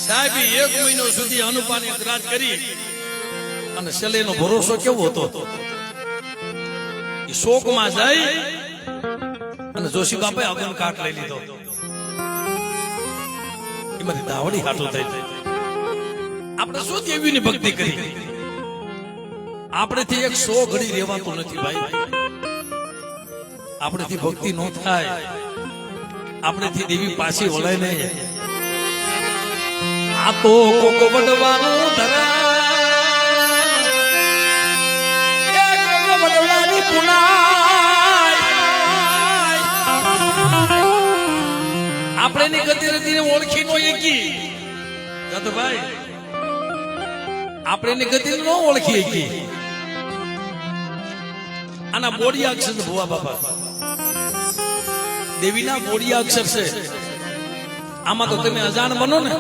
સાહેબ 1 મહિનો સુધી અનુપાને રાજ કરી અને શેલેનો ભરોસો કેવો હતો એ શોકમાં જાય અને જોશી બાપાએ અગન કાટ લઈ લીધો એમાંથી દાવડી હાટો થઈ આપણે શું દેવીની ભક્તિ કરી આપણેથી 100 ઘડી રહેવાતું નથી ભાઈ આપણેથી ભક્તિ ન થાય આપણેથી દેવી પાછી વળાય નહીં આ તો કોકો વડવાનું ધરા એ કોકો વડવાની પુનાય આપણે ની ગતિ રતીને ઓળખી નો એકી તો ભાઈ આપણે ની ગતિ નો ઓળખી એકી આના બોડિયા અક્ષર ભુવા બાપા દેવીના બોડિયા અક્ષર છે આમાં તો તમે અજાણ બનો ને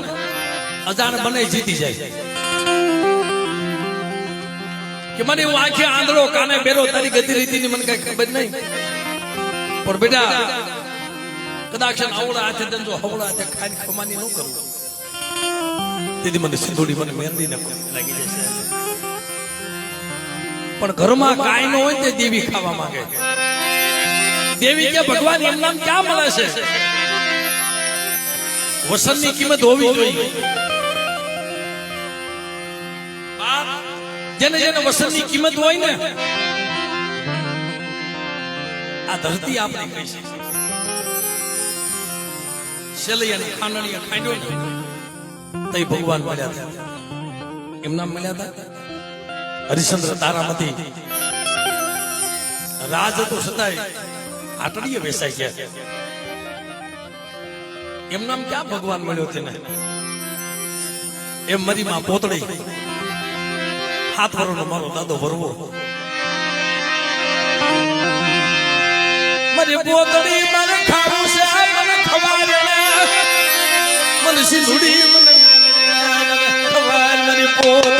અજાણ બને જીતી જાય કે મને હું આંખે આંધળો કાને બેરો તારી ગતિ રીતિની મને કઈ ખબર નહીં પણ બેટા કદાચ આવડા હાથે ધંધો હવડા હાથે ખાઈને ખમાની ન કરું તેથી મને સિંધુડી મને મહેંદી ને લાગી જશે પણ ઘરમાં કાઈ ન હોય તે દેવી ખાવા માંગે દેવી કે ભગવાન એમ નામ ક્યાં મળે છે વસનની કિંમત હોવી જોઈએ જેને જેને વસનની કિંમત હોય ને આ ધરતી આપણે કહી છે શેલૈયાની ખાંડણીયા ખાંડ્યો ને તઈ ભગવાન મળ્યા હતા એમ નામ મળ્યા હતા હરિશ્ચંદ્ર તારામતી રાજ હતો છતાંય આટડીએ બેસાઈ ગયા એમ નામ ક્યાં ભગવાન મળ્યો તેને એમ મારી માં પોતળી 7 વર્ષનો મારો દાદો ભરવો મારી પોતળી મને ખાવું છે મને ખવાડે મને સિંધુડી મને ખવાડ મારી પોતળી